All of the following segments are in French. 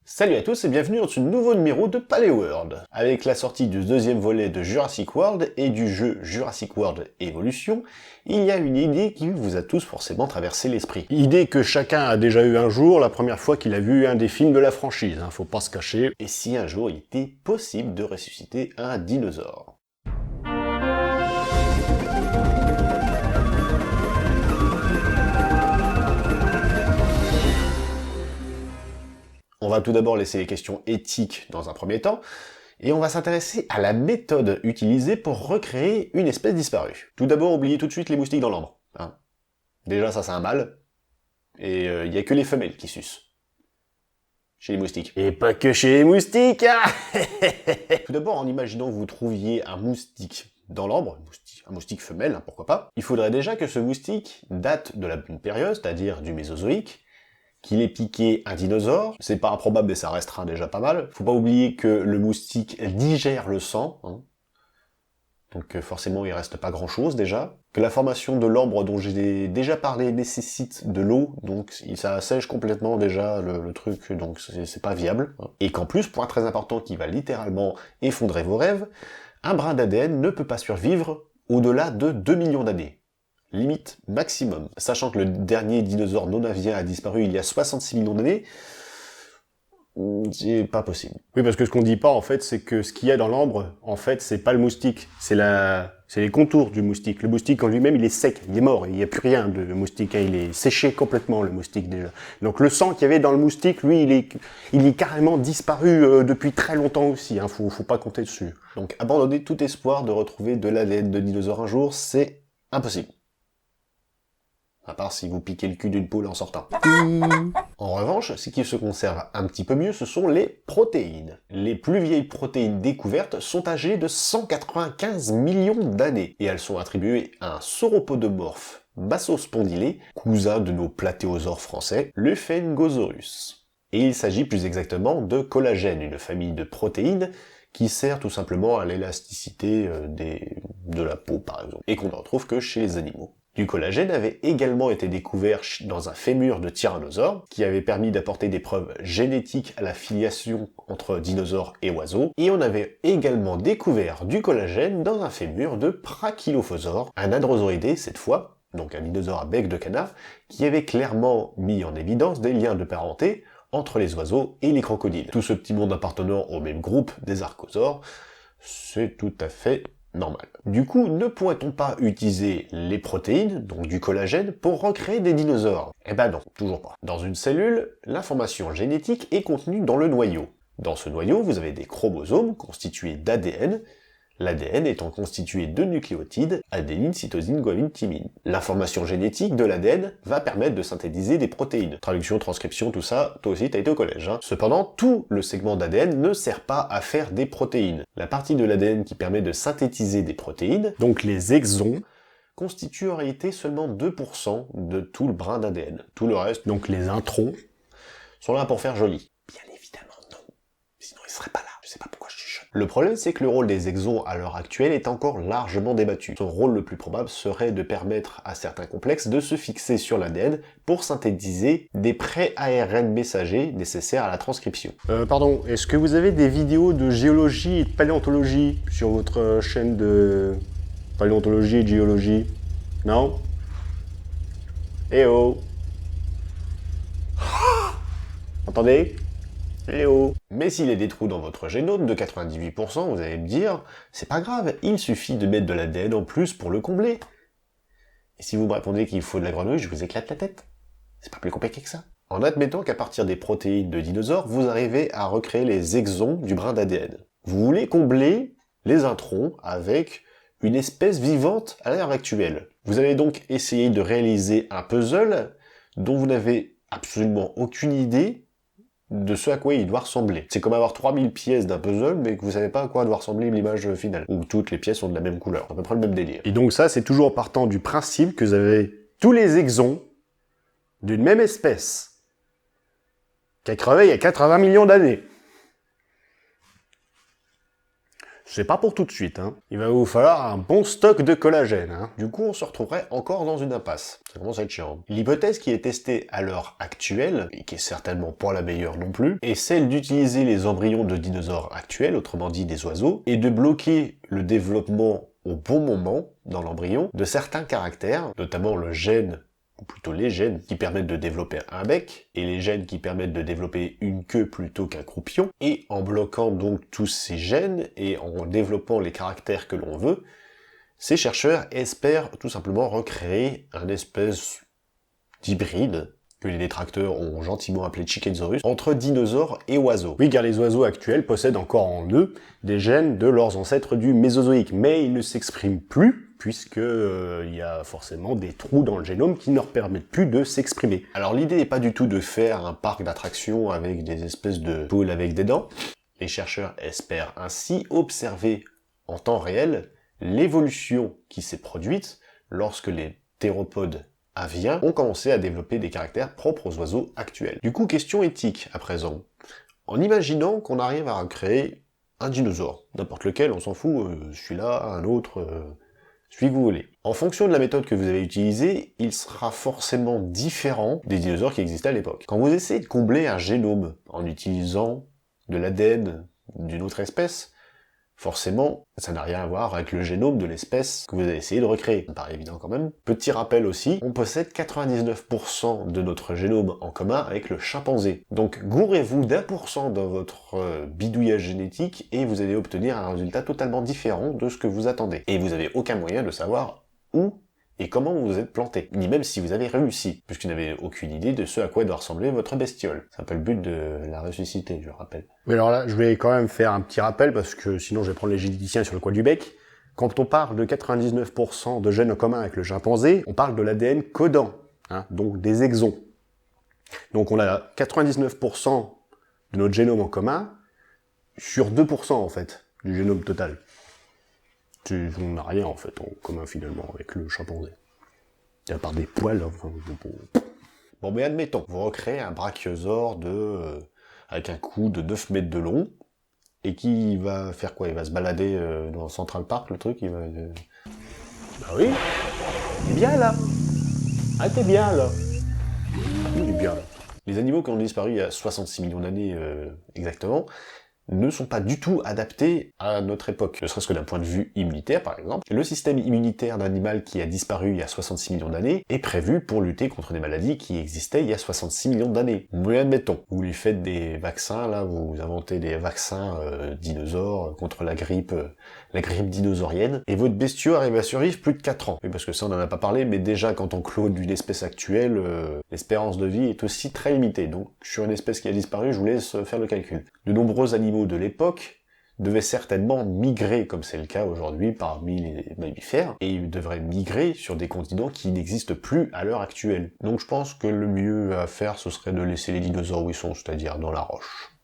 Salut à tous et bienvenue dans ce nouveau numéro de Paléoworld. Avec la sortie du deuxième volet de Jurassic World et du jeu Jurassic World Evolution, il y a une idée qui vous a tous forcément traversé l'esprit. Idée que chacun a déjà eu un jour, la première fois qu'il a vu un des films de la franchise, faut pas se cacher. Et si un jour il était possible de ressusciter un dinosaure ? On va tout d'abord laisser les questions éthiques dans un premier temps, et on va s'intéresser à la méthode utilisée pour recréer une espèce disparue. Tout d'abord, oubliez tout de suite les moustiques dans l'ambre. Déjà, ça c'est un mâle, et il n'y a que les femelles qui sucent. Chez les moustiques. Et pas que chez les moustiques. Tout d'abord, en imaginant que vous trouviez un moustique dans l'ambre, un moustique femelle, pourquoi pas, il faudrait déjà que ce moustique date de la bonne période, c'est-à-dire du Mésozoïque, qu'il ait piqué un dinosaure, c'est pas improbable mais ça restera déjà pas mal. Faut pas oublier que le moustique digère le sang, donc forcément il reste pas grand chose déjà. Que la formation de l'ambre dont j'ai déjà parlé nécessite de l'eau, donc ça assèche complètement déjà le truc, donc c'est pas viable. Et qu'en plus, point très important qui va littéralement effondrer vos rêves, un brin d'ADN ne peut pas survivre au-delà de 2 millions d'années. Limite maximum. Sachant que le dernier dinosaure non-avien a disparu il y a 66 millions d'années, c'est pas possible. Oui, parce que ce qu'on dit pas, en fait, c'est que ce qu'il y a dans l'ambre, en fait, c'est pas le moustique, c'est les contours du moustique. Le moustique en lui-même, il est sec, il est mort, il n'y a plus rien de moustique, il est séché complètement, le moustique, déjà. Donc le sang qu'il y avait dans le moustique, lui, il est carrément disparu depuis très longtemps aussi, faut pas compter dessus. Donc abandonner tout espoir de retrouver de l'ADN de dinosaure un jour, c'est impossible. À part si vous piquez le cul d'une poule en sortant. En revanche, ce qui se conserve un petit peu mieux, ce sont les protéines. Les plus vieilles protéines découvertes sont âgées de 195 millions d'années, et elles sont attribuées à un sauropodomorphe bassospondylé, cousin de nos platéosaures français, le Phaingosaurus. Et il s'agit plus exactement de collagène, une famille de protéines qui sert tout simplement à l'élasticité de la peau par exemple, et qu'on ne retrouve que chez les animaux. Du collagène avait également été découvert dans un fémur de tyrannosaure, qui avait permis d'apporter des preuves génétiques à la filiation entre dinosaures et oiseaux, et on avait également découvert du collagène dans un fémur de Prachylophosaure, un hadrosauridé cette fois, donc un dinosaure à bec de canard, qui avait clairement mis en évidence des liens de parenté entre les oiseaux et les crocodiles. Tout ce petit monde appartenant au même groupe des archosaures, c'est tout à fait normal. Du coup, ne pourrait-on pas utiliser les protéines, donc du collagène, pour recréer des dinosaures? Eh ben non, toujours pas. Dans une cellule, l'information génétique est contenue dans le noyau. Dans ce noyau, vous avez des chromosomes constitués d'ADN, l'ADN étant constitué de nucléotides, adénine, cytosine, guanine, thymine. L'information génétique de l'ADN va permettre de synthétiser des protéines. Traduction, transcription, tout ça, toi aussi t'as été au collège. Cependant, tout le segment d'ADN ne sert pas à faire des protéines. La partie de l'ADN qui permet de synthétiser des protéines, donc les exons, constitue en réalité seulement 2% de tout le brin d'ADN. Tout le reste, donc les introns, sont là pour faire joli. Bien évidemment non. Sinon ils seraient pas là. Je sais pas pourquoi je chuchote. Le problème, c'est que le rôle des exons à l'heure actuelle est encore largement débattu. Son rôle le plus probable serait de permettre à certains complexes de se fixer sur l'ADN pour synthétiser des pré-ARN messagers nécessaires à la transcription. Pardon, est-ce que vous avez des vidéos de géologie et de paléontologie sur votre chaîne de paléontologie et de géologie? Non? Eh oh! Entendez? Eh oh. Mais s'il y a des trous dans votre génome de 98%, vous allez me dire, c'est pas grave, il suffit de mettre de l'ADN en plus pour le combler. Et si vous me répondez qu'il faut de la grenouille, je vous éclate la tête. C'est pas plus compliqué que ça. En admettant qu'à partir des protéines de dinosaures, vous arrivez à recréer les exons du brin d'ADN. Vous voulez combler les introns avec une espèce vivante à l'heure actuelle. Vous allez donc essayer de réaliser un puzzle dont vous n'avez absolument aucune idée de ce à quoi il doit ressembler. C'est comme avoir 3000 pièces d'un puzzle, mais que vous savez pas à quoi doit ressembler l'image finale. Où toutes les pièces sont de la même couleur. À peu près le même délire. Et donc ça, c'est toujours partant du principe que vous avez tous les exons d'une même espèce qui a crevé il y a 80 millions d'années. c'est pas pour tout de suite, hein. Il va vous falloir un bon stock de collagène, hein. Du coup, on se retrouverait encore dans une impasse. Ça commence à être chiant. L'hypothèse qui est testée à l'heure actuelle, et qui est certainement pas la meilleure non plus, est celle d'utiliser les embryons de dinosaures actuels, autrement dit des oiseaux, et de bloquer le développement au bon moment, dans l'embryon, de certains caractères, notamment le gène, ou plutôt les gènes qui permettent de développer un bec, et les gènes qui permettent de développer une queue plutôt qu'un croupion, et en bloquant donc tous ces gènes, et en développant les caractères que l'on veut, ces chercheurs espèrent tout simplement recréer un espèce d'hybride, que les détracteurs ont gentiment appelé Chickensaurus, entre dinosaures et oiseaux. Oui, car les oiseaux actuels possèdent encore en eux des gènes de leurs ancêtres du Mésozoïque, mais ils ne s'expriment plus, puisque il y a forcément des trous dans le génome qui ne leur permettent plus de s'exprimer. Alors l'idée n'est pas du tout de faire un parc d'attractions avec des espèces de poules avec des dents. Les chercheurs espèrent ainsi observer en temps réel l'évolution qui s'est produite lorsque les théropodes aviens ont commencé à développer des caractères propres aux oiseaux actuels. Du coup, question éthique à présent. En imaginant qu'on arrive à créer un dinosaure, n'importe lequel, on s'en fout, celui-là, un autre, celui que vous voulez. En fonction de la méthode que vous avez utilisée, il sera forcément différent des dinosaures qui existaient à l'époque. Quand vous essayez de combler un génome en utilisant de l'ADN d'une autre espèce, forcément, ça n'a rien à voir avec le génome de l'espèce que vous avez essayé de recréer. Ça me paraît évident quand même. Petit rappel aussi, on possède 99% de notre génome en commun avec le chimpanzé. Donc gourrez-vous d'1% dans votre bidouillage génétique et vous allez obtenir un résultat totalement différent de ce que vous attendez. Et vous n'avez aucun moyen de savoir où et comment vous vous êtes planté, ni même si vous avez réussi, puisque vous n'avez aucune idée de ce à quoi doit ressembler votre bestiole. C'est un peu le but de la ressusciter, je le rappelle. Mais alors là, je vais quand même faire un petit rappel, parce que sinon je vais prendre les généticiens sur le coin du bec. Quand on parle de 99% de gènes en commun avec le chimpanzé, on parle de l'ADN codant, hein, donc des exons. Donc on a 99% de notre génome en commun sur 2% en fait, du génome total. On n'a rien en fait en commun finalement avec le chimpanzé. À part des poils. Enfin, bon mais admettons, vous recréez un brachiosaure avec un cou de 9 mètres de long, et qui va faire quoi? Il va se balader dans Central Park, le truc, il va... Bah oui, il est bien là. Ah t'es bien là. Il est bien là. Les animaux qui ont disparu il y a 66 millions d'années exactement, ne sont pas du tout adaptés à notre époque, ne serait-ce que d'un point de vue immunitaire par exemple. Le système immunitaire d'un animal qui a disparu il y a 66 millions d'années est prévu pour lutter contre des maladies qui existaient il y a 66 millions d'années. Mais admettons, vous lui faites des vaccins, là vous inventez des vaccins dinosaures contre la grippe dinosaurienne, et votre bestiau arrive à survivre plus de 4 ans. Oui, parce que ça on en a pas parlé, mais déjà quand on clone d'une espèce actuelle, l'espérance de vie est aussi très limitée. Donc sur une espèce qui a disparu, je vous laisse faire le calcul. De nombreux animaux de l'époque devaient certainement migrer, comme c'est le cas aujourd'hui parmi les mammifères, et ils devraient migrer sur des continents qui n'existent plus à l'heure actuelle. Donc je pense que le mieux à faire, ce serait de laisser les dinosaures où ils sont, c'est-à-dire dans la roche.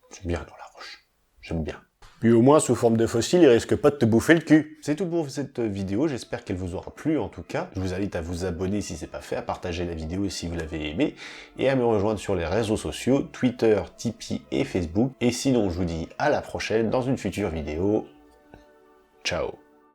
C'est bien dans la roche. J'aime bien. Puis au moins, sous forme de fossile, il risque pas de te bouffer le cul. C'est tout pour cette vidéo, j'espère qu'elle vous aura plu en tout cas. Je vous invite à vous abonner si c'est pas fait, à partager la vidéo si vous l'avez aimée, et à me rejoindre sur les réseaux sociaux, Twitter, Tipeee et Facebook. Et sinon, je vous dis à la prochaine dans une future vidéo. Ciao.